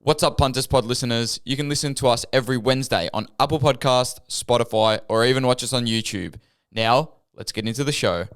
What's up, Punters Pod listeners? You can listen to us every Wednesday on Apple Podcast, Spotify, or even watch us on YouTube. Now, let's get into the show.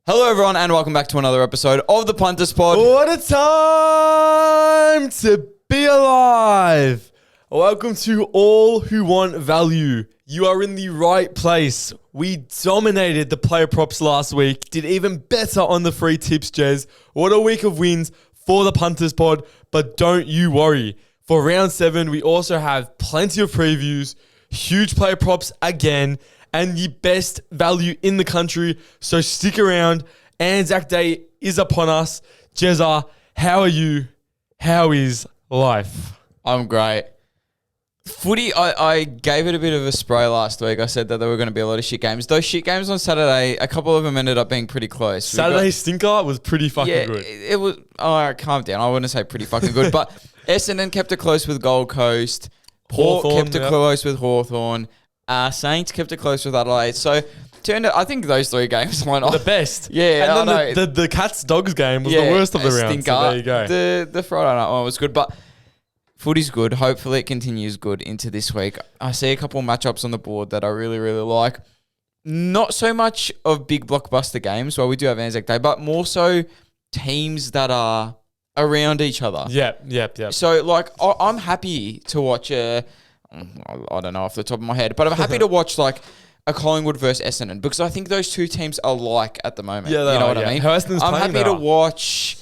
Hello, everyone, and welcome back to another episode of the Punters Pod. What a time to be alive! Welcome to all who want value. You are in the right place. We dominated the player props last week. Did even better on the free tips, Jez. What a week of wins for the Punters Pod. But don't you worry. For round 7, we also have plenty of previews, huge player props again, and the best value in the country. So stick around. Anzac Day is upon us. Jezza, how are you? How is life? I'm great. Footy, I gave it a bit of a spray last week. I said that there were going to be a lot of shit games. Those shit games on Saturday, a couple of them ended up being pretty close. Saturday's stinker was pretty fucking good. It was, calm down. I wouldn't say pretty fucking good, but Essendon kept it close with Gold Coast. Port kept it close with Hawthorn. Saints kept it close with Adelaide. So, turned out, I think those three games went off. The best. Yeah, and then the Cats-Dogs game was the worst of the round. So there you go. The Friday night one was good, but footy's good. Hopefully it continues good into this week. I see a couple of matchups on the board that I really, really like. Not so much of big blockbuster games, well, we do have Anzac Day, but more so teams that are around each other. Yep. So, like, I'm happy to watch I don't know off the top of my head, but I'm happy to watch, like, a Collingwood versus Essendon because I think those two teams are alike at the moment. Yeah, you know what I mean? I'm happy to watch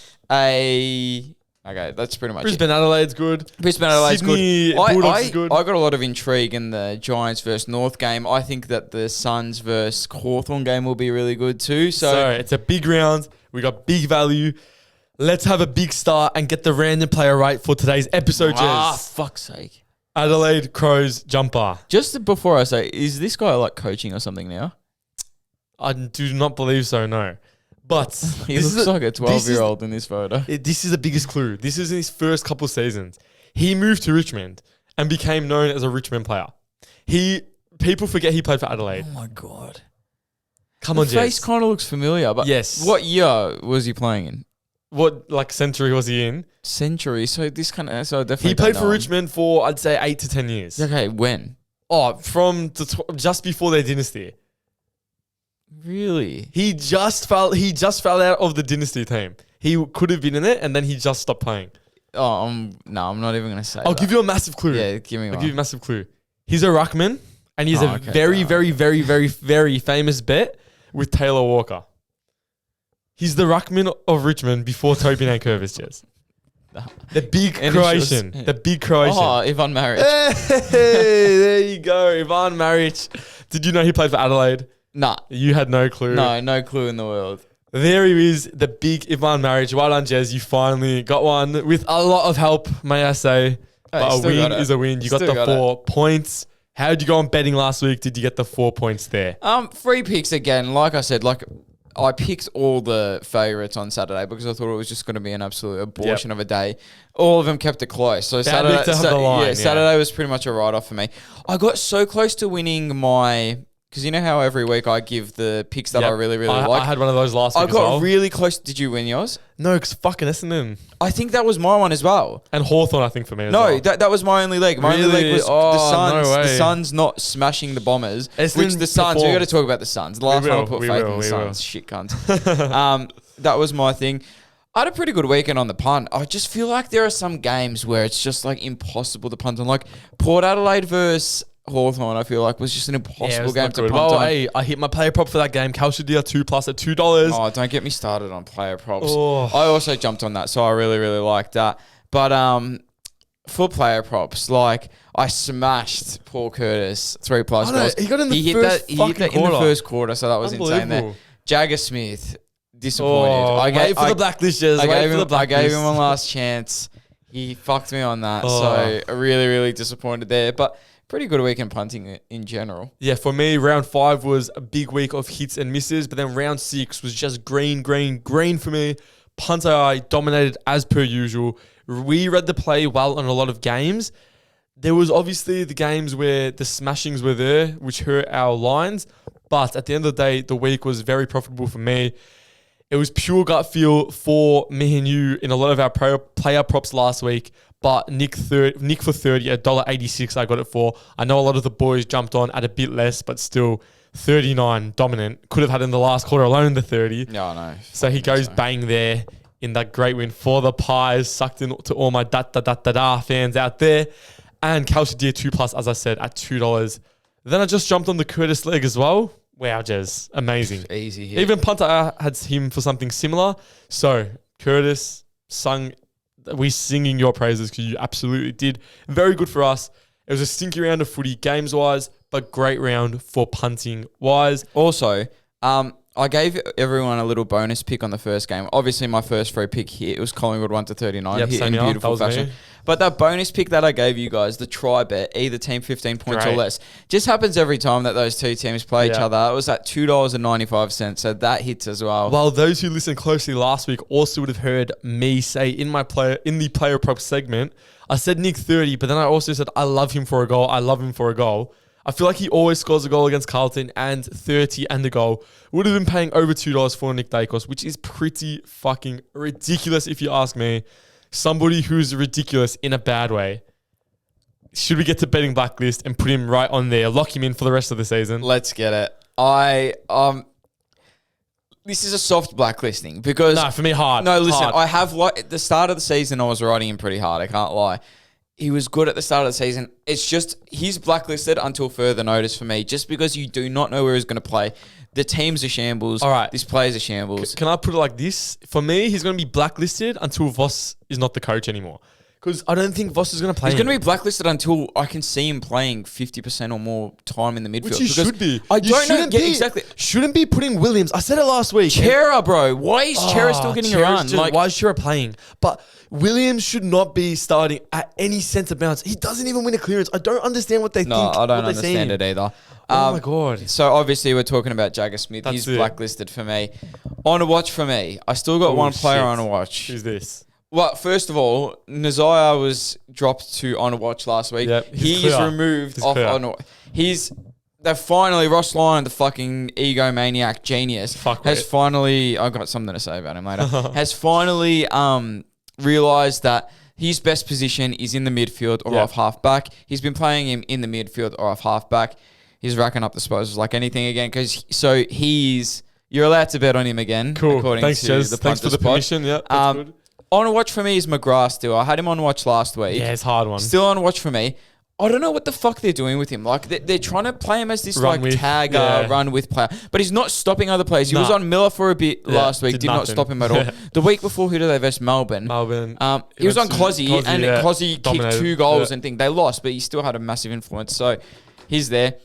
Okay, that's pretty much Brisbane Adelaide's good. Brisbane Adelaide's Sydney good. Bulldogs is good. I got a lot of intrigue in the Giants versus North game. I think that the Suns versus Hawthorn game will be really good too. So it's a big round. We got big value. Let's have a big start and get the random player right for today's episode, Jez. Fuck's sake. Adelaide Crows jumper. Just before I say, is this guy like coaching or something now? I do not believe so, no. But he looks like a 12-year-old in this photo. This is the biggest clue. This is in his first couple seasons. He moved to Richmond and became known as a Richmond player. People forget he played for Adelaide. Oh my God. Come on, Jez. The face kind of looks familiar, but yes. What year was he playing in? What century was he in? Century. So this kind of definitely. He played for Richmond for I'd say 8 to 10 years. Okay, when? Oh, from just before their dynasty. Really? He just fell out of the dynasty team. He could have been in it, and then he just stopped playing. Oh, I'm not even going to say I'll give you a massive clue. Yeah, give me one. I'll give you a massive clue. He's a ruckman, and he's very, very famous bet with Taylor Walker. He's the ruckman of Richmond before Toby Nankervis, Jez. The big Croatian. The big Croatian. Oh, Ivan Maric. Hey, there you go. Ivan Maric. Did you know he played for Adelaide? Nah. You had no clue? No clue in the world. There he is, the big Ivan Maric. Well done, Jez. You finally got one with a lot of help, may I say. But a win is a win. You got the 4 points. How did you go on betting last week? Did you get the 4 points there? Free picks again. Like I said, I picked all the favourites on Saturday because I thought it was just going to be an absolute abortion of a day. All of them kept it close. So Saturday was pretty much a write-off for me. I got so close to winning my... Because you know how every week I give the picks that I really, really like? I had one of those last week I got really close. Did you win yours? No, because fucking Essendon. I think that was my one as well. And Hawthorn, I think, for me as well. No, that was my only leg. My only leg was the Suns. No way. The Suns not smashing the Bombers. Essendon which the Suns, we got to talk about the Suns. The last time I put faith in the Suns. Shit cunts. That was my thing. I had a pretty good weekend on the punt. I just feel like there are some games where it's just like impossible to punt on. Like Port Adelaide versus Hawthorn, I feel like, was just an impossible game to punt on. Hey, I hit my player prop for that game. Calcidia 2+ at $2. Oh, don't get me started on player props. I also jumped on that, so I really, really liked that. But for player props, like I smashed Paul Curtis 3+ goals. He got in the first He hit that in the first quarter, so that was insane there. Jagger Smith, disappointed. Wait for the blacklist, Jez. I gave him one last chance. He fucked me on that, so really, really disappointed there. But pretty good weekend punting in general. Yeah, for me, round 5 was a big week of hits and misses, but then round 6 was just green for me. Punt AI dominated as per usual. We read the play well on a lot of games. there was obviously the games where the smashings were there, which hurt our lines. But at the end of the day, the week was very profitable for me. It was pure gut feel for me and you in a lot of our player props last week. But Nick for 30, $1.86 I got it for. I know a lot of the boys jumped on at a bit less, but still 39 dominant. Could have had in the last quarter alone the 30. No, no. So he goes bang there in that great win for the Pies. Sucked in to all my da fans out there. And Calcium 2+, as I said, at $2. Then I just jumped on the Curtis leg as well. Wow, Jez. Amazing. Easy hit. Even Punter had him for something similar. So, Curtis, we singing your praises because you absolutely did. Very good for us. It was a stinky round of footy games-wise, but great round for punting-wise. Also, I gave everyone a little bonus pick on the first game. Obviously, my first free pick here, it was Collingwood 1-39. Yep, hit in beautiful fashion. Me. But that bonus pick that I gave you guys, the try bet, either team 15 points or less, just happens every time that those two teams play each other. It was at $2.95, so that hits as well. Well, those who listened closely last week also would have heard me say in the player prop segment, I said Nick 30, but then I also said I love him for a goal. I love him for a goal. I feel like he always scores a goal against Carlton, and 30 and a goal. Would have been paying over $2 for Nick Dacos, which is pretty fucking ridiculous if you ask me. Somebody who's ridiculous in a bad way. Should we get to betting Blacklist and put him right on there? Lock him in for the rest of the season. Let's get it. This is a soft blacklisting because... No, for me, hard. No, listen, hard. I have... At the start of the season, I was riding him pretty hard. I can't lie. He was good at the start of the season. It's just he's blacklisted until further notice for me. Just because you do not know where he's going to play. The team's a shambles. All right. This player's a shambles. Can I put it like this? For me, he's going to be blacklisted until Voss is not the coach anymore. Because I don't think Voss is going to play He's going to be blacklisted until I can see him playing 50% or more time in the midfield. Which he should be. I don't know. Yeah, exactly. Shouldn't be putting Williams. I said it last week. Chera, bro. Why is Chera still getting a run? Why is Chera playing? But Williams should not be starting at any centre bounce. He doesn't even win a clearance. I don't understand what they think. No, I don't understand it either. Oh my God. So obviously we're talking about Jagger Smith. He's blacklisted for me. On a watch for me. I still got one player on a watch. Who's this? Well, first of all, Nazaya was dropped to on a watch last week. Yep, he's removed off on a They've finally, Ross Lyon, the fucking egomaniac genius, has finally, I've got something to say about him later, has finally realised that his best position is in the midfield or off half-back. He's been playing him in the midfield or off half-back. He's racking up disposals like anything again. You're allowed to bet on him again. Cool. According Thanks, to Jez. the Thanks for the permission. Yeah, that's good. On a watch for me is McGrath still. I had him on watch last week. Yeah, it's a hard one. Still on watch for me. I don't know what the fuck they're doing with him. Like, they're trying to play him as this run with player. But he's not stopping other players. He was on Miller for a bit last week. Did not stop him at all. The week before, who did they verse? Melbourne. He was on Cozzy, and Cozzy kicked 2 goals and thing. They lost, but he still had a massive influence. So, he's there.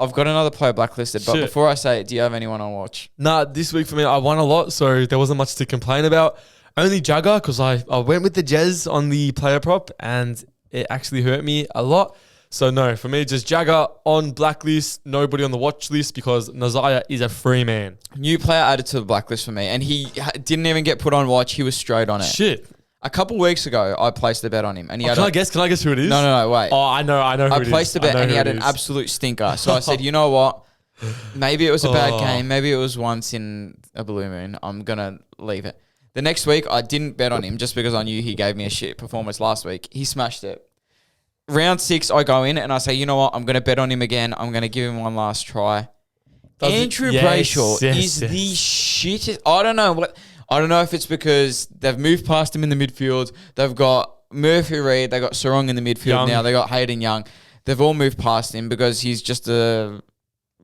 I've got another player blacklisted, but before I say it, do you have anyone on watch? Nah, this week for me, I won a lot, so there wasn't much to complain about. Only Jagger, because I went with the Jez on the player prop, and it actually hurt me a lot. So no, for me, just Jagger on blacklist, nobody on the watch list, because Nazaya is a free man. New player added to the blacklist for me, and he didn't even get put on watch. He was straight on it. Shit. A couple weeks ago, I placed a bet on him, and he had. Can I guess who it is? No, wait. Oh, I know who it is. I placed a bet, and he had an absolute stinker. So I said, you know what? Maybe it was a bad game. Maybe it was once in a blue moon. I'm gonna leave it. The next week, I didn't bet on him just because I knew he gave me a shit performance last week. He smashed it. Round 6, I go in and I say, you know what? I'm going to bet on him again. I'm going to give him one last try. Andrew Brayshaw is the shittest. I don't know if it's because they've moved past him in the midfield. They've got Murphy Reid. They got Sarong in the midfield now. They got Hayden Young. They've all moved past him because he's just a...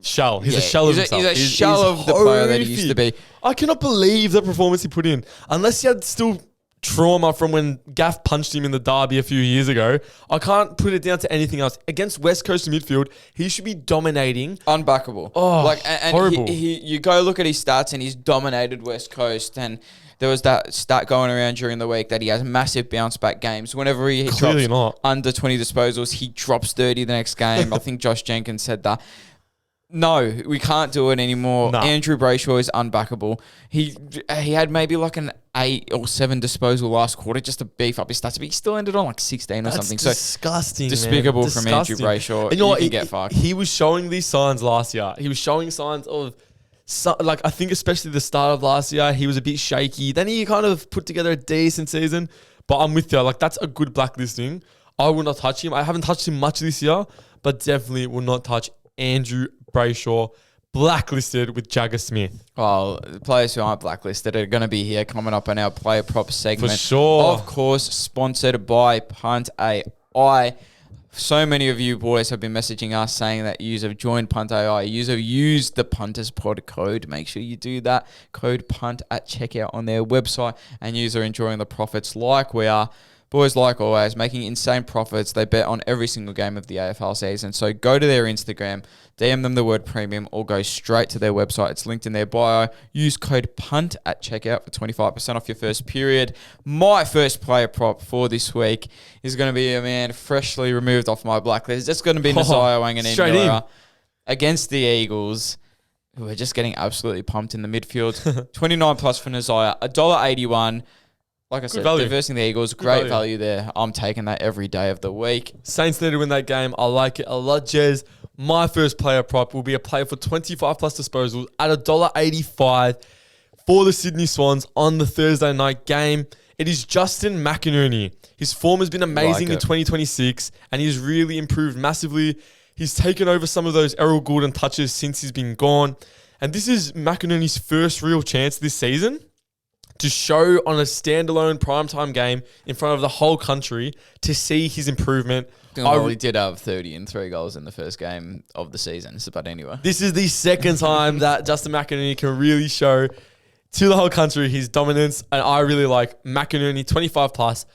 shell. He's a shell of himself. He's a shell of the player that he used to be. I cannot believe the performance he put in. Unless he had still trauma from when Gaff punched him in the derby a few years ago, I can't put it down to anything else. Against West Coast midfield, he should be dominating. Unbackable. Oh, horrible. You go look at his stats and he's dominated West Coast, and there was that stat going around during the week that he has massive bounce back games. Whenever he drops under 20 disposals, he drops 30 the next game. I think Josh Jenkins said that. No, we can't do it anymore. No. Andrew Brayshaw is unbackable. He had maybe like an 8 or 7 disposal last quarter just to beef up his stats, but he still ended on like 16 or something. Disgusting, so despicable man. from Andrew Brayshaw. And you know what? He get fucked. He was showing these signs last year. He was showing signs of, like, I think especially the start of last year, he was a bit shaky. Then he kind of put together a decent season. But I'm with you. Like, that's a good blacklisting. I will not touch him. I haven't touched him much this year, but definitely will not touch Andrew Brayshaw. Blacklisted with Jagger Smith. Well, the players who aren't blacklisted are going to be here coming up on our player prop segment. For sure. Of course, sponsored by Punt AI. So many of you boys have been messaging us saying that you have joined Punt AI. You have used the Punters Pod code. Make sure you do that. Code PUNT at checkout on their website. And you are enjoying the profits like we are. Boys, like always, making insane profits. They bet on every single game of the AFL season. So go to their Instagram, DM them the word premium, or go straight to their website. It's linked in their bio. Use code PUNT at checkout for 25% off your first period. My first player prop for this week is going to be a man freshly removed off my blacklist. It's going to be Nasiah Wanganeen against the Eagles, who are just getting absolutely pumped in the midfield. 29 plus for Nasiah, $1.81. Like I said, diversing the Eagles, great value there. I'm taking that every day of the week. Saints need to win that game. I like it a lot, Jez. My first player prop will be a player for 25 plus disposals at $1.85 for the Sydney Swans on the Thursday night game. It is Justin McInerney. His form has been amazing in 2026, and he's really improved massively. He's taken over some of those Errol Goulden touches since he's been gone. And this is McInerney's first real chance this season to show on a standalone primetime game in front of the whole country to see his improvement. He did have 30 and 3 goals in the first game of the season, but anyway. This is the second time that Justin McInerney can really show to the whole country his dominance, and I really like McInerney 25 plus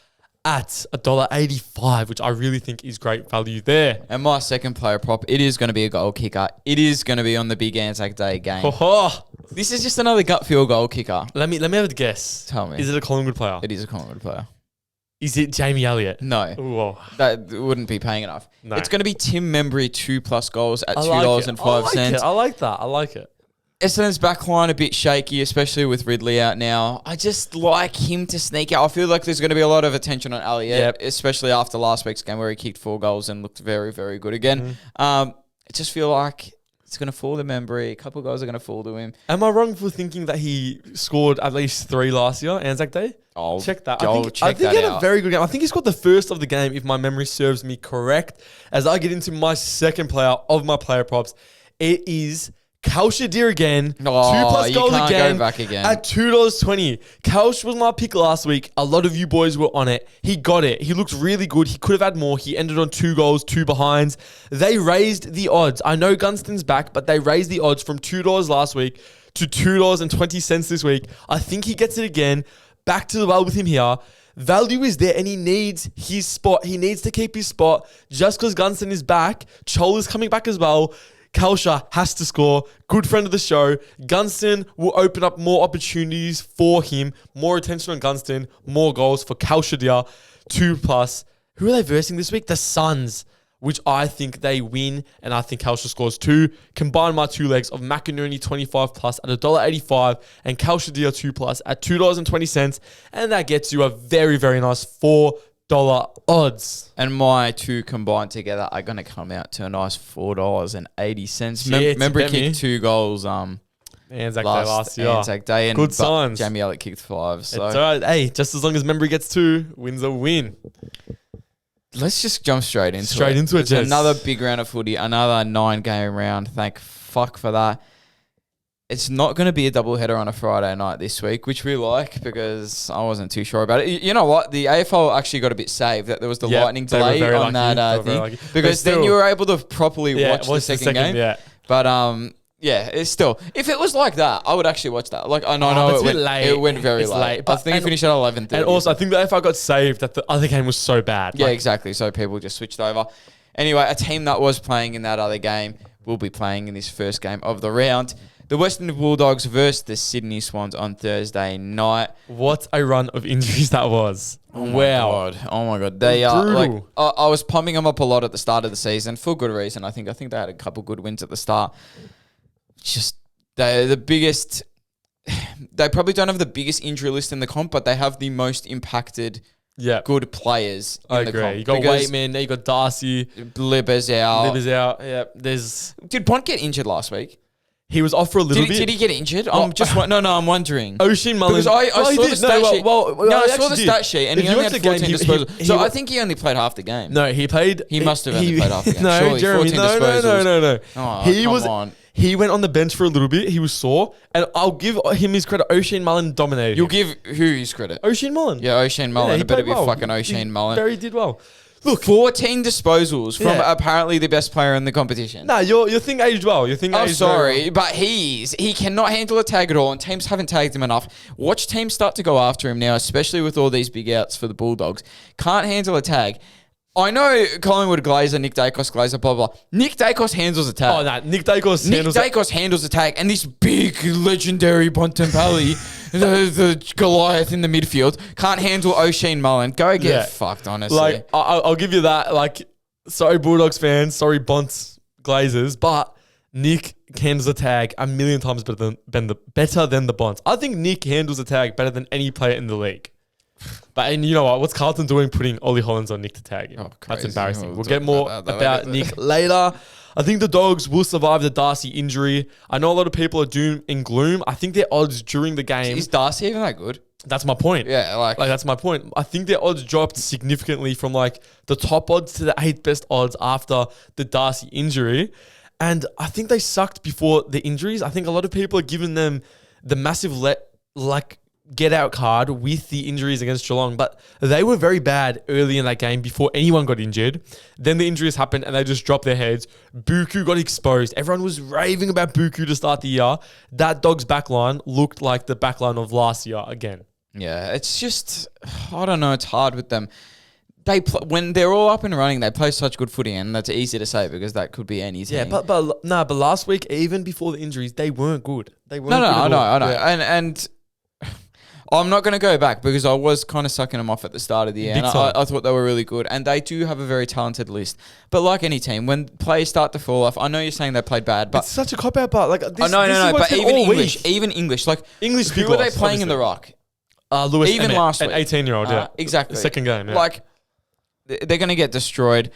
at $1.85, which I really think is great value there. And my second player prop, it is going to be a goal kicker. It is going to be on the big Anzac Day game. This is just another gut feel goal kicker. Let me have a guess. Tell me. Is it a Collingwood player? It is a Collingwood player. Is it Jamie Elliott? No. Ooh. That wouldn't be paying enough. No. It's going to be Tim Membry 2+ goals at $2.05. I like that. I like it. Essendon's backline a bit shaky, especially with Ridley out now. I just like him to sneak out. I feel like there's going to be a lot of attention on Elliott, especially after last week's game where he kicked 4 goals and looked very, very good again. I just feel like it's going to fall to Membry. A couple of goals are going to fall to him. Am I wrong for thinking that he scored at least 3 last year, Anzac Day? I'll check that. I think he had a very good game. I think he scored the first of the game, if my memory serves me correct. As I get into my second player of my player props, it is Kalshadir again. 2+ goals again, back again at $2.20. Kalsh was my pick last week. A lot of you boys were on it. He got it. He looked really good. He could have had more. He ended on 2 goals, 2 behinds. They raised the odds. I know Gunston's back, but they raised the odds from $2 last week to $2.20 this week. I think he gets it again. Back to the well with him here. Value is there, and he needs his spot. He needs to keep his spot. Just because Gunston is back, Chol is coming back as well. Kalsha has to score. Good friend of the show. Gunston will open up more opportunities for him. More attention on Gunston. More goals for Kalshadir. 2+. Who are they versing this week? The Suns, which I think they win, and I think Kalsha scores 2. Combine my 2 legs of McInerney 25 plus at $1.85 and Kalshadir 2+ at $2.20, and that gets you a very, very nice $4 odds. And my 2 combined together are going to come out to a nice $4.80. Remember he kicked 2 goals Anzac Day last year. Anzac Day. And good signs. Jamie Elliott kicked 5. So. It's all right. Hey, just as long as Membry gets 2, wins a win. Let's just jump straight into it. Jess. Another big round of footy. Another 9-game round. Thank fuck for that. It's not going to be a doubleheader on a Friday night this week, which we like because I wasn't too sure about it. You know what? The AFL actually got a bit saved that there was the lightning delay on that thing. Because then you were able to properly watch the second game. Yeah. But it's still, if it was like that, I would actually watch that. Like I know it went very late. But I think it finished at 11:30. And also, I think the AFL got saved that the other game was so bad. Yeah, exactly. So people just switched over. Anyway, a team that was playing in that other game will be playing in this first game of the round. The Western Bulldogs versus the Sydney Swans on Thursday night. What a run of injuries that was. Oh my God. They are like, I was pumping them up a lot at the start of the season for good reason. I think they had a couple good wins at the start. Just they're the biggest. They probably don't have the biggest injury list in the comp, but they have the most impacted good players in the comp. I agree. You got Waitman, now you got Darcy. Libber's out. Yeah. Did Bont get injured last week? He was off for a little bit. Did he get injured? I'm wondering. Ocean Mullen. Because I saw the stat sheet. I saw the stat sheet, and he only had 14 disposals. So I think he only played half the game. No, he played. He must have only played half the game. No, surely, Jeremy. No. Oh, He went on the bench for a little bit. He was sore. And I'll give him his credit. O'Shane Mullen dominated. You'll give who his credit? O'Shane Mullen. Yeah, O'Shane Mullen. It better be fucking O'Shane Mullen. Very did well. Look, 14 disposals from apparently the best player in the competition. Nah, your thing aged well. I'm sorry, but he cannot handle a tag at all, and teams haven't tagged him enough. Watch teams start to go after him now, especially with all these big outs for the Bulldogs. Can't handle a tag. I know Collingwood Glazer, Nick Dacos Glazer, blah, blah, blah. Nick Dacos handles a tag. Oh, no. Nick Dacos handles a tag. And this big, legendary Bontempelli, the Goliath in the midfield, can't handle O'Shane Mullen. Go get fucked, honestly. Like, I'll give you that. Like, sorry, Bulldogs fans. Sorry, Bonts Glazers. But Nick handles a tag a million times better than the Bonts. I think Nick handles a tag better than any player in the league. And you know what? What's Carlton doing putting Ollie Hollands on Nick to tag him? That's embarrassing. We'll get more about Nick later. I think the Dogs will survive the Darcy injury. I know a lot of people are doom and gloom. I think their odds during the game... Is Darcy even that good? That's my point. Yeah, like that's my point. I think their odds dropped significantly from like the top odds to the 8th best odds after the Darcy injury. And I think they sucked before the injuries. I think a lot of people are giving them the massive get out card with the injuries against Geelong, but they were very bad early in that game before anyone got injured. Then the injuries happened and they just dropped their heads. Buku got exposed. Everyone was raving about Buku to start the year. That Dogs backline looked like the backline of last year again. Yeah, it's just, I don't know, it's hard with them. When they're all up and running, they play such good footy, and that's easy to say because that could be any team. Yeah, but last week, even before the injuries, they weren't good. They weren't good I know. Yeah. And I'm not going to go back because I was kind of sucking them off at the start of the year. And I thought they were really good. And they do have a very talented list. But like any team, when players start to fall off, I know you're saying they played bad, but... It's such a cop-out, but like... This, no. But even English. Like, English who were they playing in the ruck? Lewis even Emmett, last week. An 18-year-old, yeah. Exactly. Second game, yeah. Like, they're going to get destroyed.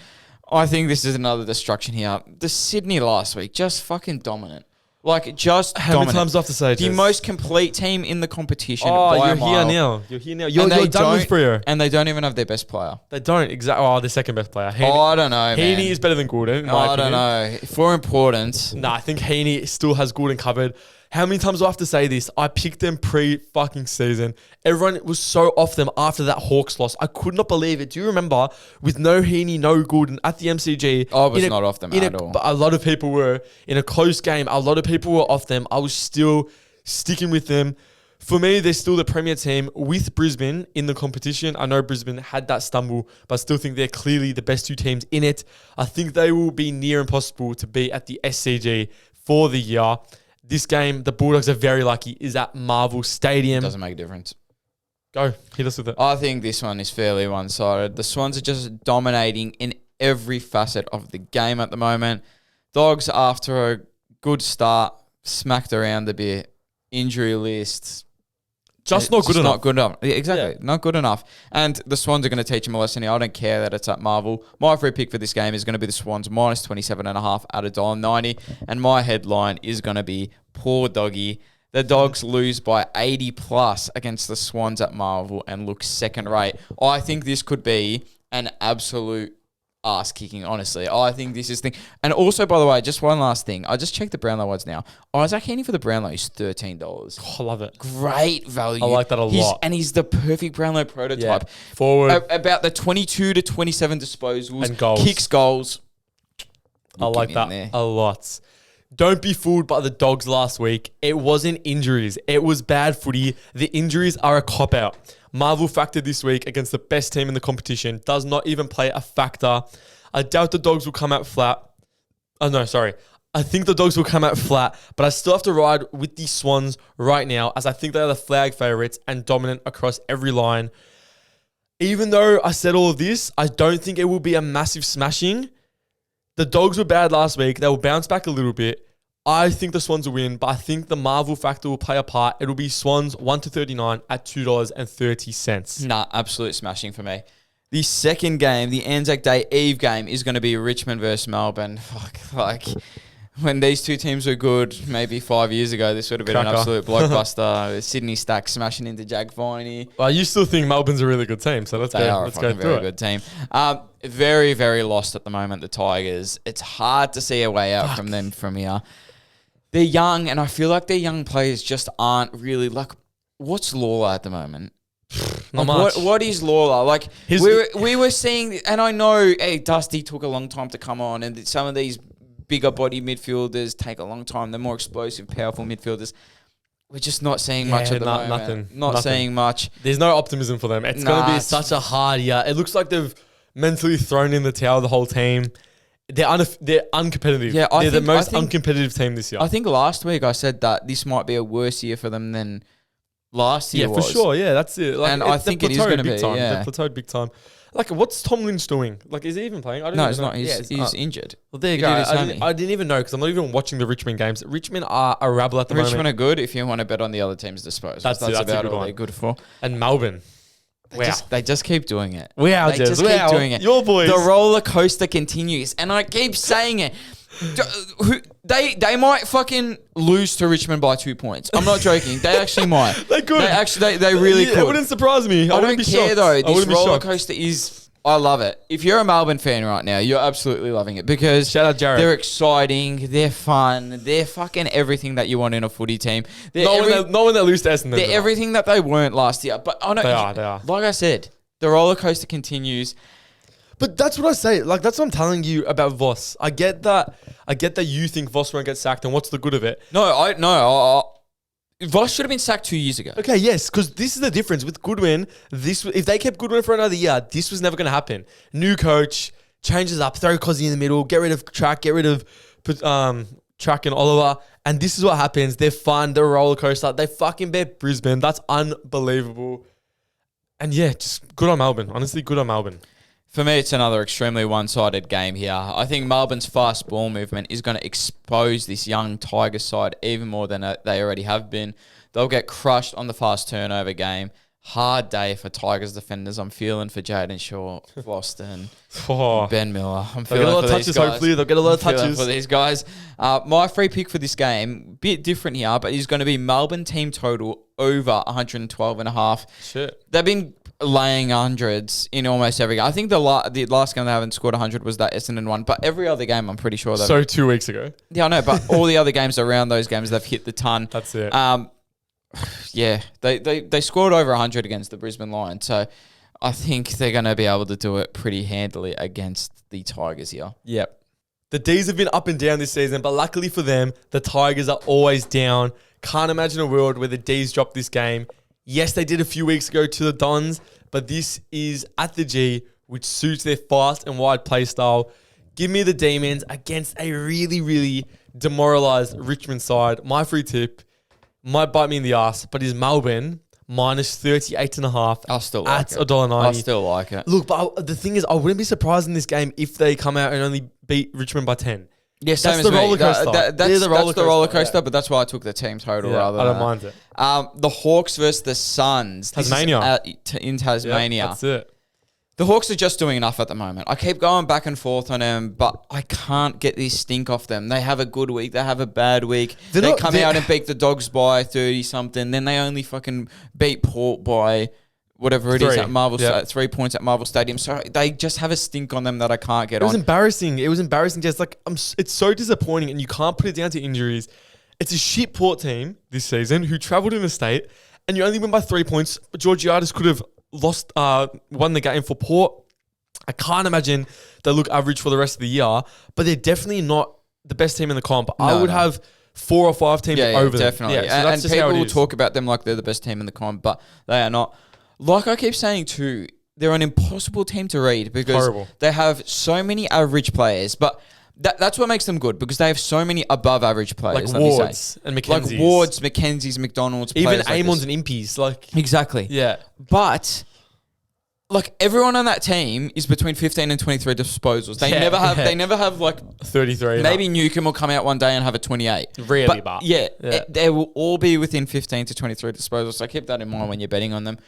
I think this is another destruction here. The Sydney last week, just fucking dominant. Like, just How many times do I have to say the most complete team in the competition. Oh, you're here now. You're done with Freo. And they don't even have their best player. They don't. Exactly. Oh, their second best player. I don't know, man. Heaney is better than Gordon, in my opinion. I don't know. For importance. Nah, I think Heaney still has Gordon covered. How many times do I have to say this? I picked them pre-fucking season. Everyone was so off them after that Hawks loss. I could not believe it. Do you remember with no Heaney, no Gordon at the MCG? I was not off them at all. But a lot of people were. In a close game, a lot of people were off them. I was still sticking with them. For me, they're still the premier team with Brisbane in the competition. I know Brisbane had that stumble, but I still think they're clearly the best two teams in it. I think they will be near impossible to be at the SCG for the year. This game, the Bulldogs are very lucky, is at Marvel Stadium. Doesn't make a difference. Go. Hit us with it. I think this one is fairly one-sided. The Swans are just dominating in every facet of the game at the moment. Dogs, after a good start, smacked around a bit. Injury list. Just not good enough. Not good enough. Yeah, exactly. Yeah. Not good enough. And the Swans are going to teach them a lesson here. I don't care that it's at Marvel. My free pick for this game is going to be the Swans minus 27.5 at $1.90. And my headline is going to be poor doggy. The Dogs lose by 80 plus against the Swans at Marvel and look second rate. I think this could be an absolute ass kicking, honestly. I think this is thing. And also, by the way, just one last thing. I just checked the Brownlow odds now. Isaac Heaney for the Brownlow is $13. Oh, I love it. Great value. I like that a lot. And he's the perfect Brownlow prototype. Yeah. Forward. About the 22 to 27 disposals. And goals. Kicks goals. I like that a lot. Don't be fooled by the Dogs last week. It wasn't injuries. It was bad footy. The injuries are a cop-out. Marvel factor this week against the best team in the competition does not even play a factor. I doubt the Dogs will come out flat. Oh, no, sorry. I think the Dogs will come out flat, but I still have to ride with the Swans right now, as I think they are the flag favourites and dominant across every line. Even though I said all of this, I don't think it will be a massive smashing. The Dogs were bad last week. They will bounce back a little bit. I think the Swans will win, but I think the Marvel factor will play a part. It'll be Swans 1-39 at $2.30. Nah, absolute smashing for me. The second game, the Anzac Day Eve game, is going to be Richmond versus Melbourne. Fuck, like, when these two teams were good, maybe 5 years ago, this would have been an absolute blockbuster. Sydney Stack smashing into Jack Viney. Well, you still think Melbourne's a really good team, so let's go through it. They are a very good team. Very, very lost at the moment, the Tigers. It's hard to see a way out from them from here. They're young, and I feel like their young players just aren't really, like, what's Lawler at the moment? Not much. What is Lawler? Like, we were seeing, and I know, Dusty took a long time to come on, and some of these bigger body midfielders take a long time. They're more explosive, powerful midfielders. We're just not seeing much at the moment. Nothing. Seeing much. There's no optimism for them. It's going to be such a hard year. It looks like they've mentally thrown in the towel, the whole team. They're uncompetitive. Yeah, they're the most uncompetitive team this year. I think last week I said that this might be a worse year for them than last year was. Yeah, for sure. Yeah, that's it. Like, and I think it is going to be. Yeah. They've plateaued big time. Like, what's Tom Lynch doing? Like, is he even playing? No, he's not. He's injured. Well, there you go. I didn't even know, because I'm not even watching the Richmond games. Richmond are a rabble at the moment. Richmond are good if you want to bet on the other team's disposal. That's about all they're good for. And Melbourne. They just keep doing it. They just keep doing it. Your boys. The roller coaster continues. And I keep saying it. They might fucking lose to Richmond by 2 points. I'm not joking. They actually might. They could. They really could. It wouldn't surprise me. I don't care though. This roller coaster is... I love it. If you're a Melbourne fan right now, you're absolutely loving it, because shout out Jared. They're exciting, they're fun, they're fucking everything that you want in a footy team. Not when they lose to Essendon. They're everything that they weren't last year. But I know they are. Like I said, the roller coaster continues. But that's what I say. Like, that's what I'm telling you about Voss. I get that you think Voss won't get sacked, and what's the good of it? Voss should have been sacked 2 years ago. Okay, yes, because this is the difference with Goodwin. If they kept Goodwin for another year, this was never going to happen. New coach, changes up, throw Cozzy in the middle, get rid of Track, get rid of Track and Oliver, and this is what happens. They're fun, they're a roller coaster. They fucking bet Brisbane. That's unbelievable. And yeah, just good on Melbourne. Honestly, good on Melbourne. For me, it's another extremely one-sided game here. I think Melbourne's fast ball movement is going to expose this young Tigers side even more than they already have been. They'll get crushed on the fast turnover game. Hard day for Tigers defenders. I'm feeling for Jaden Shaw, Boston, Ben Miller. I'm feeling for these guys. Hopefully, they'll get a lot of touches for these guys. My free pick for this game, bit different here, but is going to be Melbourne team total over 112.5. Shit. They've been laying hundreds in almost every game. I think the last game they haven't scored 100 was that Essendon one, but every other game I'm pretty sure they've... So 2 weeks ago. Yeah, I know, but all the other games around those games, they've hit the ton. That's it. Yeah, they scored over 100 against the Brisbane Lions, so I think they're going to be able to do it pretty handily against the Tigers here. Yep. The D's have been up and down this season, but luckily for them, the Tigers are always down. Can't imagine a world where the D's drop this game. Yes, they did a few weeks ago to the Dons, but this is at the G, which suits their fast and wide play style. Give me the Demons against a really, really demoralised Richmond side. My free tip might bite me in the ass, but is Melbourne minus 38.5. I'll still like it. At $1.90. I still like it. Look, but the thing is, I wouldn't be surprised in this game if they come out and only beat Richmond by 10. Yeah, that's the roller coaster. That's the roller coaster, but that's why I took the team total rather than I don't mind it. The Hawks versus the Suns. Tasmania. In Tasmania. Yep, that's it. The Hawks are just doing enough at the moment. I keep going back and forth on them, but I can't get this stink off them. They have a good week. They have a bad week. They come out and beat the Dogs by 30-something. Then they only fucking beat Port by whatever it is at Marvel. 3 points at Marvel Stadium. So they just have a stink on them that I can't get on. It was embarrassing. It was embarrassing. Just like it's so disappointing, and you can't put it down to injuries. It's a shit Port team this season who travelled in the state, and you only win by 3 points. Georgiades could have won the game for Port. I can't imagine they look average for the rest of the year, but they're definitely not the best team in the comp. I would have 4 or 5 teams over them. Definitely. Yeah, so and people will talk about them like they're the best team in the comp, but they are not. Like I keep saying too, they're an impossible team to read because they have so many average players, but That's what makes them good because they have so many above average players. Like Wards and Mackenzies. Like Wards, Mackenzies, McDonald's. Even Amons and Impies. Like exactly. Yeah. But like everyone on that team is between 15 and 23 disposals. They never have like 33. Maybe Newcomb will come out one day and have a 28. Really, but yeah. They will all be within 15 to 23 disposals. So keep that in mind when you're betting on them.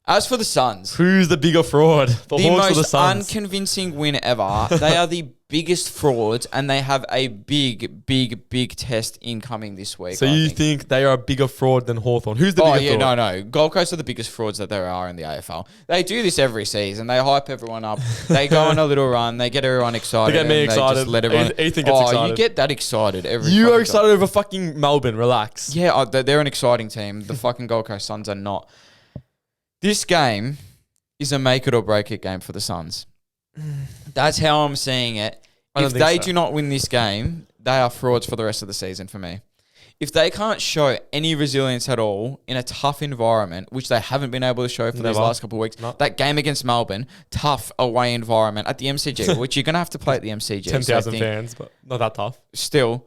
As for the Suns, who's the bigger fraud? The Hawks or the Suns? Most unconvincing win ever. They are the biggest frauds, and they have a big test incoming this week. So you think they are a bigger fraud than Hawthorn? Who's the bigger fraud? No. Gold Coast are the biggest frauds that there are in the AFL. They do this every season. They hype everyone up. They go on a little run. They get everyone excited. They get me excited. They just let everyone. Ethan gets excited. You get that excited every. You are excited over fucking Melbourne. Relax. Yeah, they're an exciting team. The fucking Gold Coast Suns are not. This game is a make it or break it game for the Suns. That's how I'm seeing it. If they do not win this game, they are frauds for the rest of the season for me. If they can't show any resilience at all in a tough environment, which they haven't been able to show for these last couple of weeks, that game against Melbourne, tough away environment at the MCG, which you're going to have to play at the MCG. 10,000 fans, but not that tough. Still,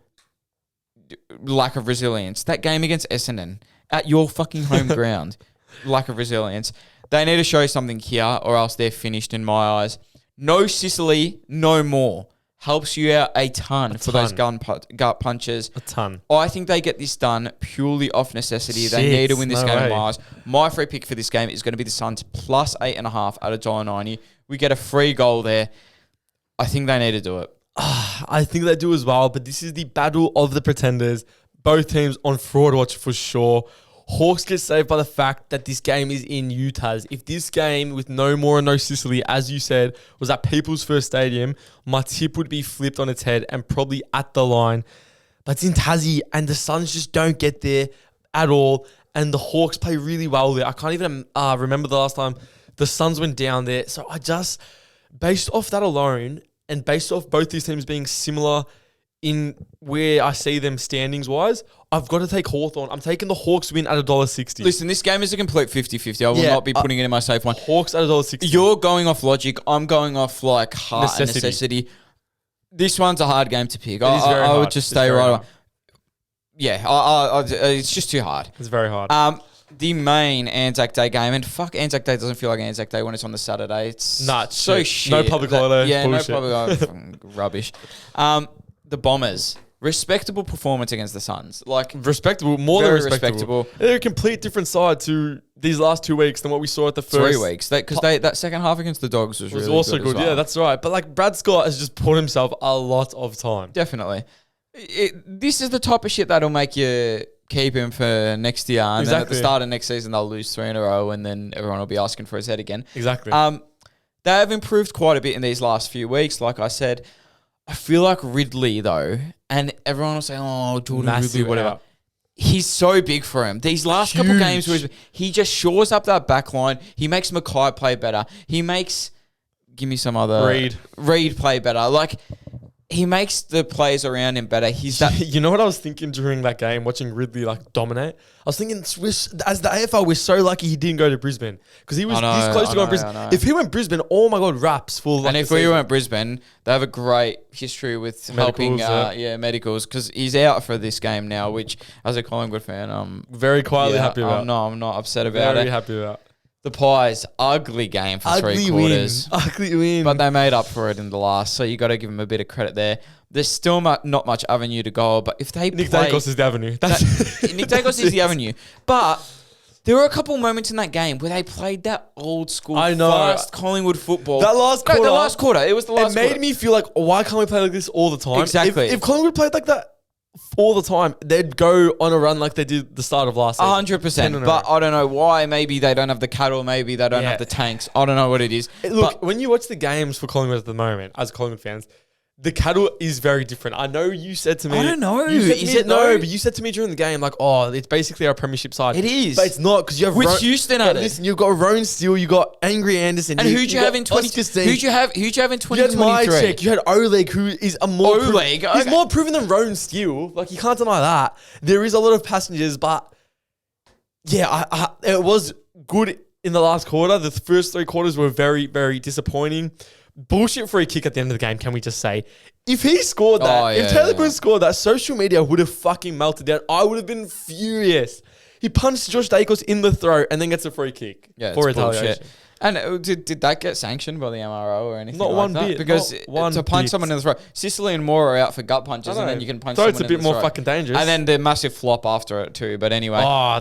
lack of resilience. That game against Essendon at your fucking home ground, lack of resilience. They need to show something here or else they're finished in my eyes. No Sicily, no more. Helps you out a ton for those gut punches. A ton. I think they get this done purely off necessity. They need to win this game in my eyes. My free pick for this game is going to be the Suns plus 8.5 at $1.90. We get a free goal there. I think they need to do it. I think they do as well, but this is the battle of the pretenders. Both teams on fraud watch for sure. Hawks get saved by the fact that this game is in Utah's. If this game with no more and no Sicily, as you said, was at People's First Stadium, my tip would be flipped on its head and probably at the line. But it's in Tassie and the Suns just don't get there at all. And the Hawks play really well there. I can't even remember the last time the Suns went down there. So I just, based off that alone and based off both these teams being similar in where I see them standings-wise, I've got to take Hawthorn. I'm taking the Hawks win at $1.60. Listen, this game is a complete 50-50. I will not be putting it in my safe one. Hawks at $1.60. You're going off logic. I'm going off like heart and necessity. This one's a hard game to pick. I would just stay right. Yeah, it's just too hard. It's very hard. The main Anzac Day game, and fuck, Anzac Day doesn't feel like Anzac Day when it's on the Saturday. It's so shit. No public holiday. Yeah, bullshit. No public holiday. Rubbish. The Bombers. Respectable performance against the Suns. Like respectable, more than respectable. They're a complete different side to these last 2 weeks than what we saw at the first 3 weeks. Because that second half against the Dogs was really also good. Well. Yeah, that's right. But like Brad Scott has just bought himself a lot of time. Definitely. This is the type of shit that'll make you keep him for next year. And then at the start of next season, they'll lose 3 in a row and then everyone will be asking for his head again. Exactly. They have improved quite a bit in these last few weeks. Like I said, I feel like Ridley, though, and everyone will say, oh, Jordan Ridley, whatever. He's so big for him. These last couple games, he just shores up that back line. He makes Mackay play better. He makes, give me some other... Reed play better. Like, he makes the players around him better. He's that. You know what I was thinking during that game, watching Ridley like dominate? I was thinking, as the AFL, we're so lucky he didn't go to Brisbane because he's close to going to Brisbane. If he went Brisbane, oh my god, raps full. Like, and if we went Brisbane, they have a great history with helping, medicals because he's out for this game now. Which, as a Collingwood fan, I'm very quietly happy about. No, I'm not upset about it. Very happy about. The Pies, ugly game for 3 quarters. Ugly win. But they made up for it in the last, so you got to give them a bit of credit there. There's still not much avenue to go, but if they Nick Dacos is the avenue. Nick Dacos is the avenue. But there were a couple moments in that game where they played that old school fast Collingwood football. That last quarter. No, the last quarter. It was the last quarter. It made me feel like, why can't we play like this all the time? Exactly. If Collingwood played like that all the time, they'd go on a run like they did the start of last season. 100%. But I don't know why. Maybe they don't have the cattle. Maybe they don't have the tanks. I don't know what it is. Look, when you watch the games for Collingwood at the moment, as Collingwood fans, the cattle is very different. I know you said to me... I don't know. Is it no? But you said to me during the game, like, oh, it's basically our premiership side. It is. But it's not, because you have... With Houston at it. Listen, you've got Rowan Steele, you got Angry Anderson. And who'd you have in 20... Who'd you have in 2023? You had Mychek, you had Oleg, who is a more... Oleg? He's more proven than Rowan Steele. Like, you can't deny that. There is a lot of passengers, but... Yeah, it was good in the last quarter. The first 3 quarters were very, very disappointing. bullshit free kick at the end of the game, can we just say, if he scored that, if Taylor Quinn scored that, social media would have fucking melted down. I would have been furious. He punched Josh Dacos in the throat and then gets a free kick for retaliation. Bullshit. And did that get sanctioned by the MRO or anything? Not like one that? bit. Because to punch someone in the throat, Sicily and Moore are out for gut punches, and then you can punch someone in the throat. Throat's a bit more fucking dangerous. And then the massive flop after it too. But anyway, I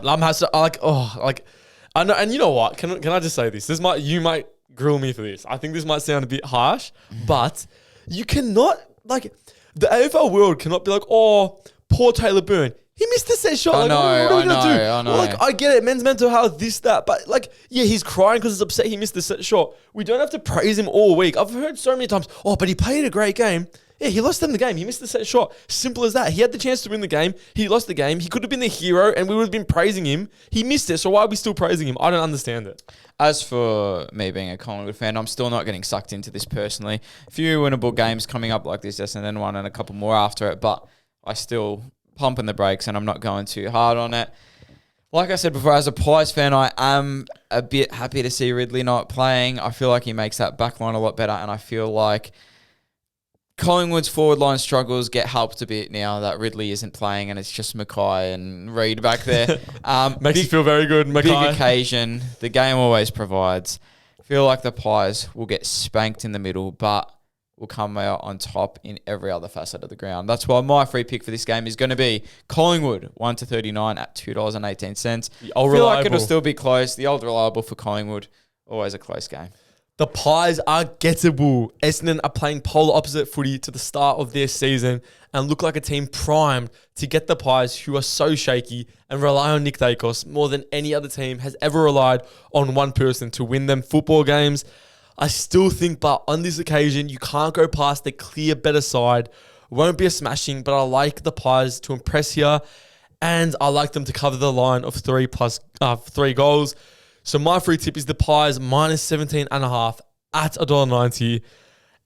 know. And you know what? Can I just say this? You might grill me for this. I think this might sound a bit harsh, but you cannot the AFL world cannot be like, oh, poor Taylor Byrne. He missed the set shot. I know. I know. I get it. Men's mental health, this, that. But, he's crying because he's upset he missed the set shot. We don't have to praise him all week. I've heard so many times, but he played a great game. Yeah, he lost them the game. He missed the set shot. Simple as that. He had the chance to win the game. He lost the game. He could have been the hero and we would have been praising him. He missed it. So why are we still praising him? I don't understand it. As for me being a Collingwood fan, I'm still not getting sucked into this personally. A few winnable games coming up like this, Essendon one and a couple more after it. But I still pumping the brakes and I'm not going too hard on it. Like I said before, as a Pies fan, I am a bit happy to see Ridley not playing. I feel like he makes that back line a lot better, and I feel like Collingwood's forward line struggles get helped a bit now that Ridley isn't playing and it's just Mackay and Reid back there. Makes you feel very good, Mackay. Big occasion. The game always provides. I feel like the Pies will get spanked in the middle, but will come out on top in every other facet of the ground. That's why my free pick for this game is going to be Collingwood 1-39 at $2.18. I feel like it'll still be close. The old reliable for Collingwood. Always a close game. The Pies are gettable. Essendon are playing polar opposite footy to the start of their season and look like a team primed to get the Pies, who are so shaky and rely on Nick Dacos more than any other team has ever relied on one person to win them football games. I still think, but on this occasion, you can't go past the clear better side. Won't be a smashing, but I like the Pies to impress here, and I like them to cover the line of 3 goals. So my free tip is the Pies minus 17.5 at $1.90.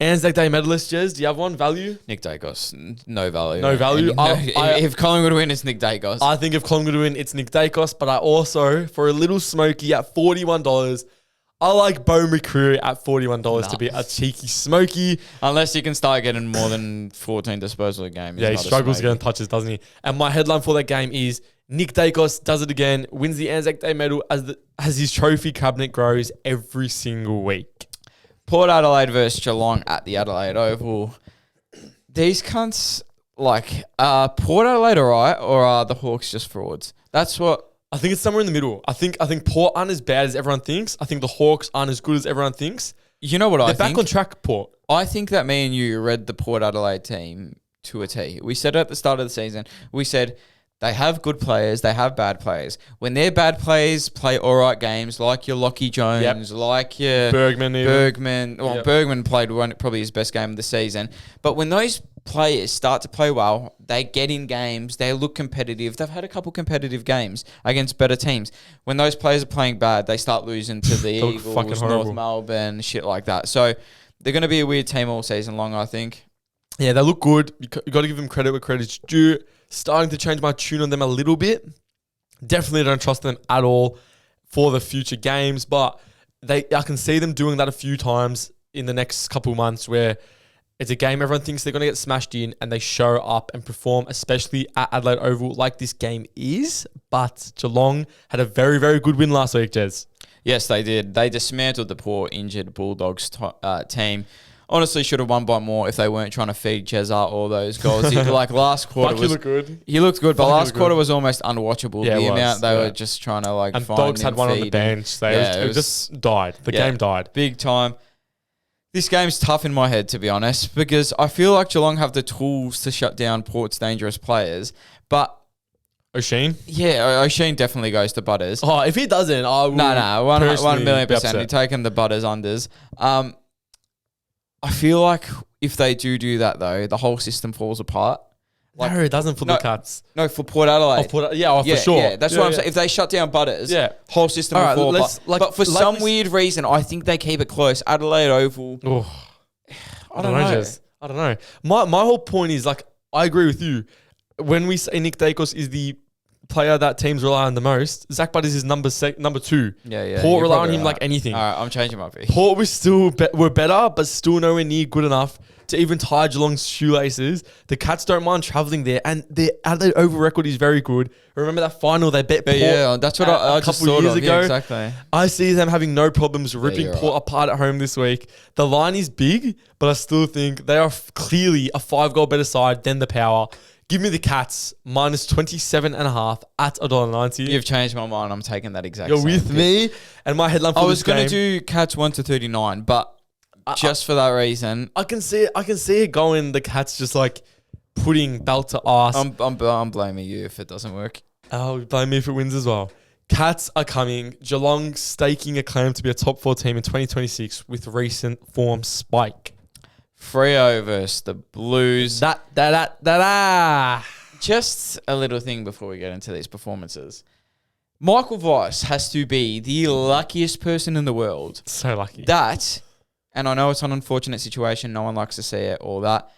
Anzac Day medalist, Jez, do you have one? Value? Nick Dacos. No value. No value? If Collingwood win, it's Nick Dacos. I think if Collingwood win, it's Nick Dacos, but I also, for a little smoky at $41, I like Bo McCreary at $41 to be a cheeky smoky. Unless you can start getting more than 14 disposal a game. Yeah, he struggles getting touches, doesn't he? And my headline for that game is Nick Dacos does it again, wins the Anzac Day medal as his trophy cabinet grows every single week. Port Adelaide versus Geelong at the Adelaide Oval. These cunts, Port Adelaide alright, or are the Hawks just frauds? That's what... I think it's somewhere in the middle. I think Port aren't as bad as everyone thinks. I think the Hawks aren't as good as everyone thinks. You know what I think? They're back on track, Port. I think that me and you read the Port Adelaide team to a T. We said at the start of the season, we said they have good players, they have bad players. When their bad players play all right games, like your Lockie Jones, like your Bergman. Well, Bergman played probably his best game of the season. But when those players start to play well, they get in games, they look competitive. They've had a couple competitive games against better teams. When those players are playing bad, they start losing to the Eagles, North Melbourne, shit like that. So they're going to be a weird team all season long, I think. Yeah, they look good. You got to give them credit where credit's due. Starting to change my tune on them a little bit. Definitely don't trust them at all for the future games, but I can see them doing that a few times in the next couple of months where it's a game everyone thinks they're going to get smashed in and they show up and perform, especially at Adelaide Oval like this game is. But Geelong had a very, very good win last week, Jez. Yes, they did. They dismantled the poor injured Bulldogs team. Honestly, should have won by more if they weren't trying to feed Jezza all those goals. Last quarter he looked good. He looked good, but last quarter was almost unwatchable. Yeah, the amount they were just trying to and find Dogs had one feed on the bench. It just died. The game died. Big time. This game's tough in my head, to be honest, because I feel like Geelong have the tools to shut down Port's dangerous players, but... O'Sheen? Yeah, O'Sheen definitely goes to Butters. Oh, if he doesn't, I will... No, 1,000,000%. You're taking the Butters unders. I feel like if they do that, though, the whole system falls apart. No, it doesn't for the Cats. No, for Port Adelaide. For sure. Yeah, that's what I'm saying. If they shut down Butters, whole system will fall apart. But for some weird reason, I think they keep it close. Adelaide Oval. I don't know. I don't know. My whole point is, I agree with you. When we say Nick Dacos is the player that teams rely on the most. Zach Butt is his number 2. Yeah. Port rely on him like anything. All right, I'm changing my pick. Port were better, but still nowhere near good enough to even tie Geelong's shoelaces. The Cats don't mind travelling there, and their Adelaide over record is very good. Remember that final they bet Port? Yeah, that's what I just couple years ago. Yeah, exactly. I see them having no problems ripping Port right. apart at home this week. The line is big, but I still think they are clearly a 5-goal better side than the Power. Give me the Cats minus 27.5 at $1.90. You've changed my mind. I'm taking that exact You're same with pick. me, and my headline for I this was going game. to do Cats 1-39, but just for that reason, I can see it going. The Cats just like putting belt to ass. I'm blaming you if it doesn't work. Oh, blame me if it wins as well. Cats are coming. Geelong staking a claim to be a top 4 team in 2026 with recent form spike. Freo versus the Blues. Just a little thing before we get into these performances. Michael Weiss has to be the luckiest person in the world. So lucky. And I know it's an unfortunate situation, no one likes to see it, all that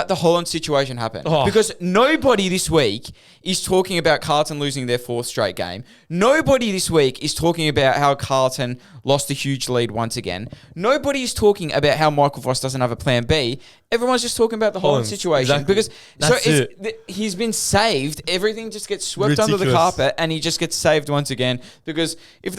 the Hollands situation happened. Oh. Because nobody this week is talking about Carlton losing their 4th straight game. Nobody this week is talking about how Carlton lost a huge lead once again. Nobody is talking about how Michael Voss doesn't have a plan B. Everyone's just talking about the Hollands situation. Exactly. Because he's been saved. Everything just gets swept under the carpet and he just gets saved once again. Because if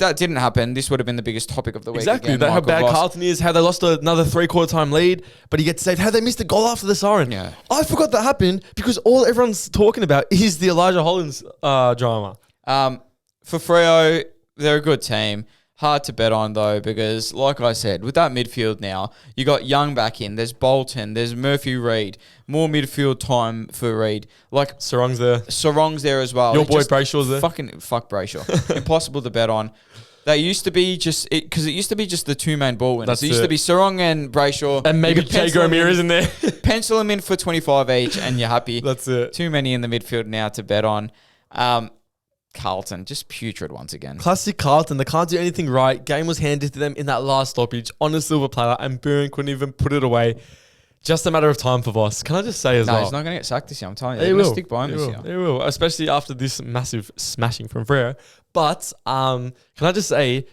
that didn't happen, this would have been the biggest topic of the week. Exactly. Again, How bad Carlton is, how they lost another 3/4 time lead, but he gets saved. How they missed a goal after the siren. Yeah. I forgot that happened because all everyone's talking about is the Elijah Hollands drama. For Freo, they're a good team. Hard to bet on, though, because, like I said, with that midfield now, you got Young back in. There's Bolton. There's Murphy-Reid. More midfield time for Reid. Like Sarong's there. Sarong's there as well. Your boy Brayshaw's there. Fuck Brayshaw. Impossible to bet on. They used to be because it used to be just the 2 main ball winners. It used to be Sarong and Brayshaw. And maybe Jago Ramirez in there. Pencil them in for 25 each and you're happy. That's it. Too many in the midfield now to bet on. Carlton, just putrid once again. Classic Carlton. They can't do anything right. Game was handed to them in that last stoppage on a silver platter, and Burn couldn't even put it away. Just a matter of time for Voss. Can I just say as well? No, he's not going to get sacked this year. I'm telling you. They're going to stick by him this year. They will, especially after this massive smashing from Freo. But can I just say,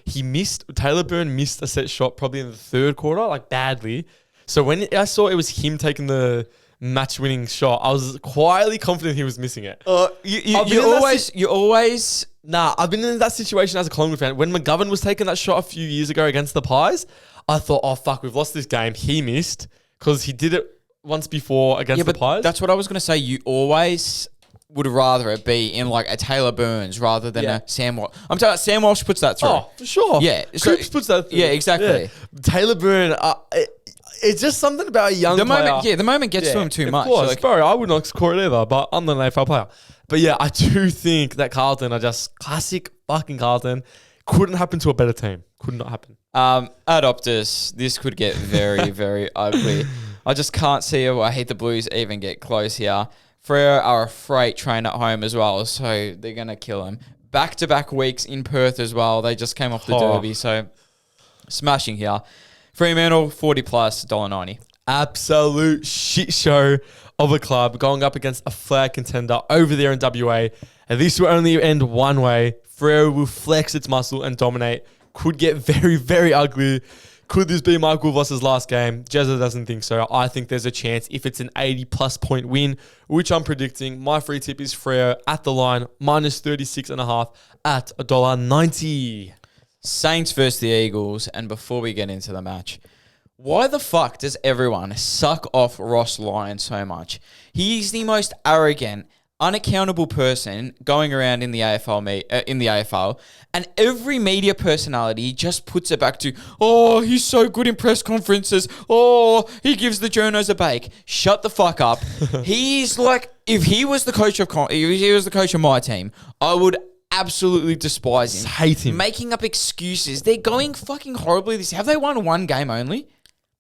Taylor Burn missed a set shot probably in the 3rd quarter, like badly. So when I saw it was him taking the match-winning shot, I was quietly confident he was missing it. You always. Nah, I've been in that situation as a Collingwood fan. When McGovern was taking that shot a few years ago against the Pies, I thought, oh, fuck, we've lost this game. He missed because he did it once before against the Pies. That's what I was going to say. You always would rather it be in like a Taylor Burns rather than a Sam Walsh. I'm telling you, Sam Walsh puts that through. Oh, for sure. Yeah. Cripps puts that through. Yeah, exactly. Yeah. Taylor Burn, it's just something about a young player. The moment gets to him too much. Of course, sorry, I would not score it either, but I'm not an AFL player. But yeah, I do think that Carlton are just classic fucking Carlton. Couldn't happen to a better team. Could not happen. At Optus, this could get very, very ugly. I just can't see a way the Blues even get close here. Freo are a freight train at home as well, so they're going to kill him. Back-to-back weeks in Perth as well. They just came off the Derby, so smashing here. Fremantle, 40 plus, $1.90. Absolute shit show of a club going up against a flag contender over there in WA. And this will only end one way. Freo will flex its muscle and dominate. Could get very, very ugly. Could this be Michael Voss's last game? Jezza doesn't think so. I think there's a chance if it's an 80-plus point win, which I'm predicting. My free tip is Freo at the line, minus 36.5 at $1.90. Saints versus the Eagles, and before we get into the match, why the fuck does everyone suck off Ross Lyon so much? He's the most arrogant, unaccountable person going around in the AFL, and every media personality just puts it back to, oh, he's so good in press conferences. Oh, he gives the journos a bake. Shut the fuck up. He's like, if he was the coach of my team, I would absolutely despise him. Hate him. Making up excuses. They're going fucking horribly this year. Have they won one game only?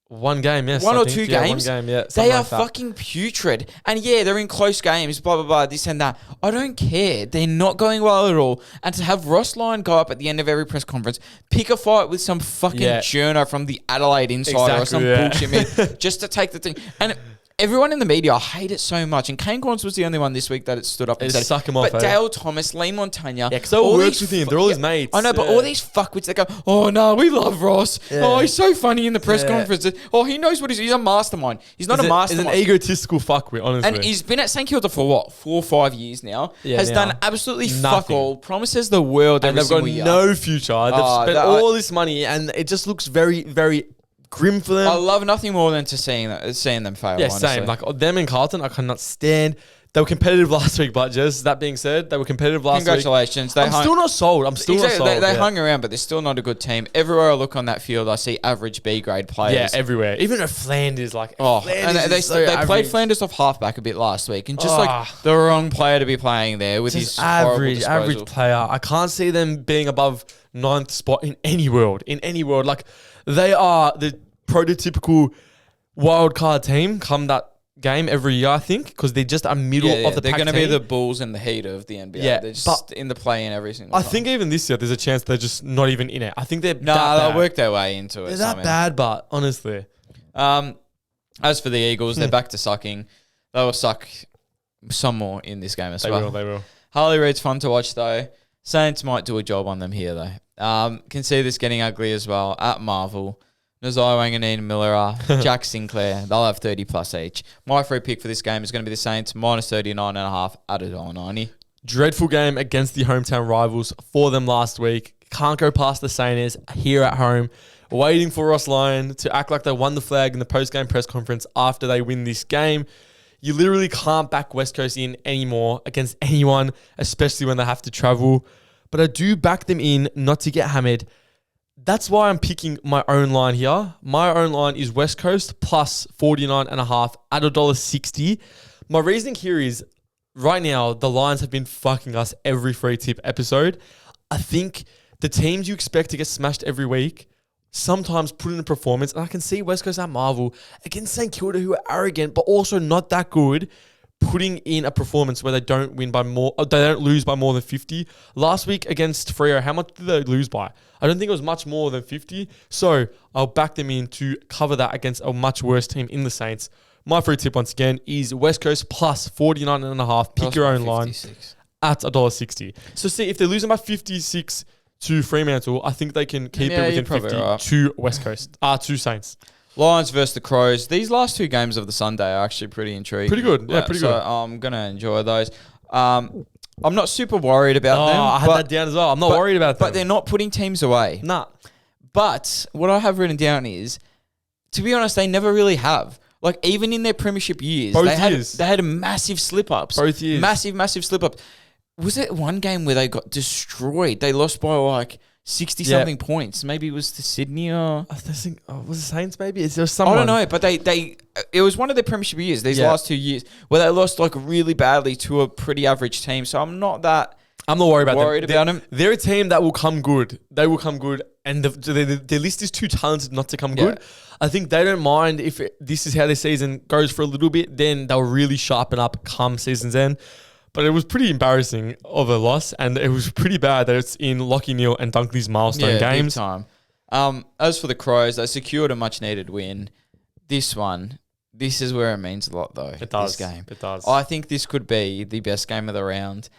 One game, yes. One or two games? One game, yeah. They are fucking putrid. And yeah, they're in close games, blah, blah, blah, this and that. I don't care. They're not going well at all. And to have Ross Lyon go up at the end of every press conference, pick a fight with some fucking journo from the Adelaide Insider or some bullshit, man, just to take the thing. And everyone in the media, I hate it so much. And Kane Corns was the only one this week that it stood up and said, suck him off. But Dale Thomas, Lee Montagna. Yeah, because they all works with him. They're all his mates. I know, but all these fuckwits that go, oh no, we love Ross. Yeah. Oh, he's so funny in the press conferences. Oh, he knows what he's a mastermind. He's not a mastermind. He's an egotistical fuckwit, honestly. And he's been at St Kilda for what, 4 or 5 years now. Yeah, has done absolutely fuck all. Promises the world and every single year. And they've got no future. They've spent all this money, and it just looks very, very grim for them. I love nothing more than to seeing them fail. Yeah, honestly. same. Like them and Carlton, I cannot stand. They were competitive last week, but just that being said, they were competitive last week. Congratulations. I'm still not sold. I'm still not sold. They hung around, but they're still not a good team. Everywhere I look on that field, I see average B grade players. Yeah, everywhere. Even at Flanders, Flanders they played Flanders off halfback a bit last week, and just the wrong player to be playing there with his average player. I can't see them being above 9th spot in any world. Like they are the prototypical wild card team come that game every year, I think, because they're just a middle of the pack. They're going to be the Bulls in the heat of the NBA. Yeah, they're just in the play-in every single time. I think even this year, there's a chance they're just not even in it. I think they'll work their way into it. They're that bad, but honestly. As for the Eagles, they're back to sucking. They will suck some more in this game as well. They will. Harley Reid's fun to watch, though. Saints might do a job on them here, though. Can see this getting ugly as well at Marvel. Nazai Wanganeen Miller, Jack Sinclair, they'll have 30 plus each. My free pick for this game is going to be the Saints, minus 39.5 at $1.90. Dreadful game against the hometown rivals for them last week. Can't go past the Saints here at home. Waiting for Ross Lyon to act like they won the flag in the post-game press conference after they win this game. You literally can't back West Coast in anymore against anyone, especially when they have to travel. But I do back them in not to get hammered. That's why I'm picking my own line here. My own line is West Coast plus 49.5 at $1.60. My reasoning here is right now, the Lions have been fucking us every free tip episode. I think the teams you expect to get smashed every week sometimes put in a performance. And I can see West Coast at Marvel against St Kilda, who are arrogant, but also not that good, putting in a performance where they don't win by more, they don't lose by more than 50. Last week against Freo, how much did they lose by? I don't think it was much more than 50. So I'll back them in to cover that against a much worse team in the Saints. My free tip once again is West Coast plus 49.5. Pick your own line at $1.60. So see, if they're losing by 56 to Fremantle, I think they can keep it within 50 to West Coast, to Saints. Lions versus the Crows. These last 2 games of the Sunday are actually pretty intriguing. Pretty good. Yeah, pretty good. So I'm going to enjoy those. I'm not super worried about them. I had that down as well. I'm not worried about them. But they're not putting teams away. Nah. But what I have written down is, to be honest, they never really have. Like, even in their premiership years, they had massive slip-ups. Both years. Massive slip-ups. Was it one game where they got destroyed? They lost by like 60-something points. Maybe it was to Sydney or... I think, was it Saints maybe? Is there someone? I don't know, but it was one of their premiership years, these last 2 years, where they lost like really badly to a pretty average team. So I'm not worried about them. They're a team that will come good. They will come good. And their list is too talented not to come good. I think they don't mind if this is how their season goes for a little bit. Then they'll really sharpen up come season's end. But it was pretty embarrassing of a loss, and it was pretty bad that it's in Lockie Neal and Dunkley's milestone games. Big time. As for the Crows, they secured a much-needed win. This is where it means a lot, though. It does. This game. It does. I think this could be the best game of the round.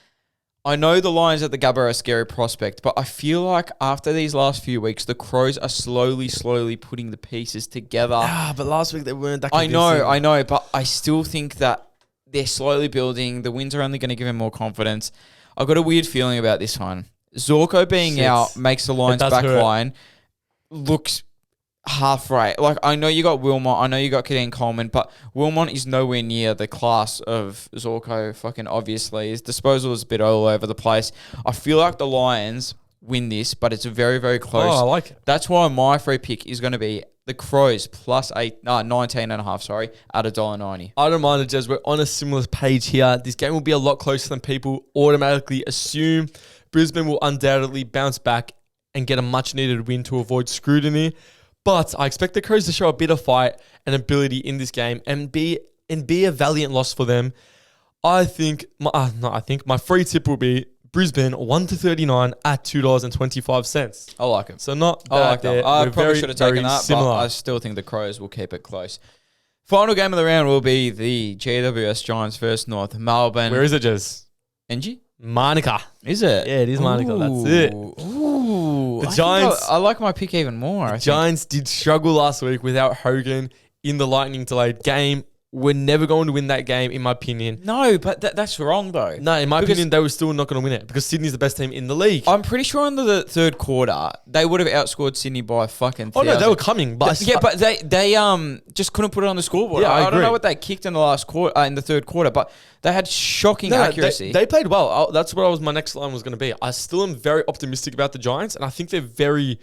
I know the Lions at the Gabba are a scary prospect, but I feel like after these last few weeks, the Crows are slowly putting the pieces together. But last week they weren't that convincing. I know, but I still think that they're slowly building. The wins are only going to give him more confidence. I've got a weird feeling about this one. Zorko being out makes the Lions back line looks half right. Like, I know you got Wilmot, I know you got Kadeem Coleman, but Wilmot is nowhere near the class of Zorko, fucking obviously. His disposal is a bit all over the place. I feel like the Lions win this, but it's very, very close. I like it. That's why my free pick is going to be the Crows plus 19.5, at $1.90. I don't mind it, Jez. We're on a similar page here. This game will be a lot closer than people automatically assume. Brisbane will undoubtedly bounce back and get a much-needed win to avoid scrutiny. But I expect the Crows to show a bit of fight and ability in this game and be a valiant loss for them. My free tip will be Brisbane 1-39 at $2.25. I like it. So not bad. I like that. I probably should have taken that, similar. but I still think the Crows will keep it close. Final game of the round will be the GWS Giants versus North Melbourne. Where is it, Jez? NG? Monica. Is it? Yeah, it is Monica. That's it. Ooh. The Giants. I like my pick even more. The Giants did struggle last week without Hogan in the lightning delayed game. We're never going to win that game, in my opinion. No, but that's wrong, though. No, in my opinion, they were still not going to win it because Sydney's the best team in the league. I'm pretty sure in the third quarter, they would have outscored Sydney by fucking 1,000. Oh, no, they were coming. But but they just couldn't put it on the scoreboard. Yeah, I don't agree. know what they kicked in the last quarter, in the third quarter, but they had shocking accuracy. They played well. That's what my next line was going to be. I still am very optimistic about the Giants, and I think they're a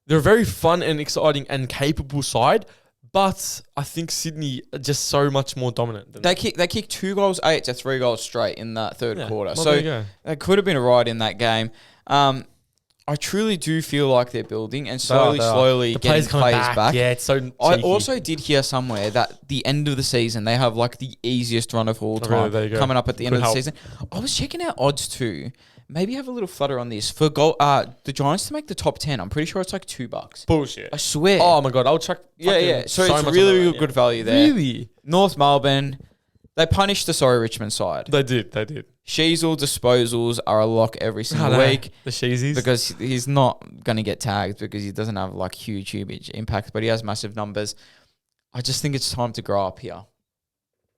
very fun and exciting and capable side. But I think Sydney are just so much more dominant. They kicked 2 goals, 8 to 3 goals straight in that third quarter. Well, so they could have been a ride in that game. I truly do feel like they're building and slowly getting players back. Yeah, it's so cheeky. I also did hear somewhere that the end of the season, they have like the easiest run of all time coming up at the end of the season. I was checking out odds too. Maybe have a little flutter on this. For the Giants to make the top 10, I'm pretty sure it's like $2. Bullshit. I swear. Oh my God, I'll check. Yeah. So it's really good value there. Really? North Melbourne, they punished the Richmond side. They did. Sheasel disposals are a lock every single week. The Sheezies. Because he's not going to get tagged because he doesn't have like huge impact, but he has massive numbers. I just think it's time to grow up here.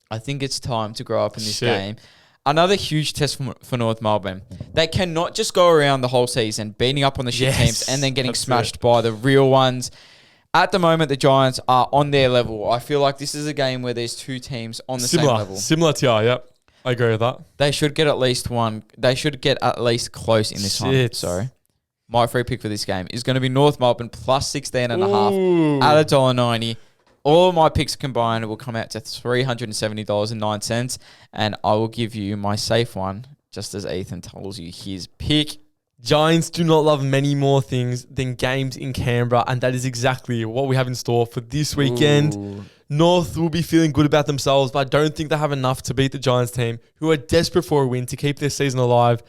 I think it's time to grow up in this game. Another huge test for North Melbourne. They cannot just go around the whole season beating up on the shit teams and then getting smashed by the real ones. At the moment, the Giants are on their level. I feel like this is a game where there's two teams on the same level. Similar to you, yep. I agree with that. They should get at least one. They should get at least close in this one. Sorry. My free pick for this game is going to be North Melbourne plus 16.5 at $1.90. All my picks combined will come out to $370.09, and I will give you my safe one, just as Ethan tells you his pick. Giants do not love many more things than games in Canberra, and that is exactly what we have in store for this weekend. North will be feeling good about themselves, but I don't think they have enough to beat the Giants team, who are desperate for a win to keep their season alive.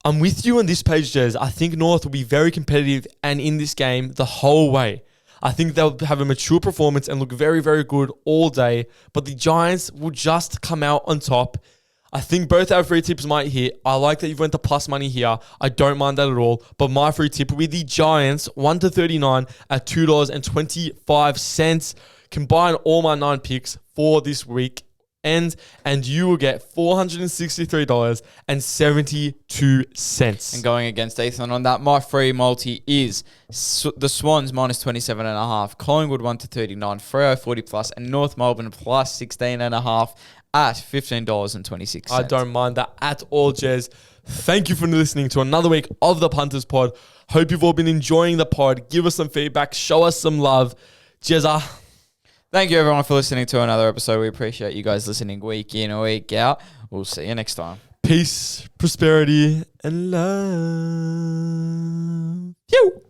I'm with you on this page, Jez. I think North will be very competitive and in this game the whole way. I think they'll have a mature performance and look very, very good all day, but the Giants will just come out on top. I think both our free tips might hit. I like that you've went to plus money here. I don't mind that at all, but my free tip will be the Giants 1-39 at $2.25. Combine all my 9 picks for this week, and you will get $463.72. And going against Ethan on that, my free multi is the Swans minus 27.5, Collingwood 1-39, Freo 40 plus, and North Melbourne plus 16.5 at $15.26. I don't mind that at all, Jez. Thank you for listening to another week of the Punters Pod. Hope you've all been enjoying the pod. Give us some feedback. Show us some love. Jezza. Thank you, everyone, for listening to another episode. We appreciate you guys listening week in or week out. We'll see you next time. Peace, prosperity, and love. Pew!